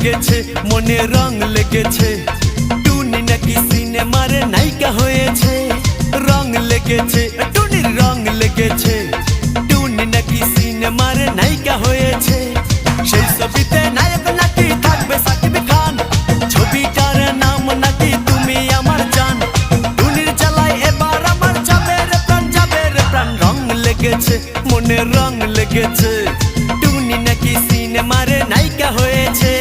লেগেছে মনে রং লেগেছে টুনি নাকি সিনেমার নায়িকা হয়েছে রং লেগেছে টুনির রং লেগেছে টুনি নাকি সিনেমার নায়িকা হয়েছে সেই ছবিতে নায়ক নাকি থাকবে সাকিব খান ছবিটার নাম নাকি তুমি আমার জান টুনির জ্বালায় এবার আমার যাবে রে প্রাণ রং লেগেছে মনে রং লেগেছে টুনি নাকি সিনেমার নায়িকা হয়েছে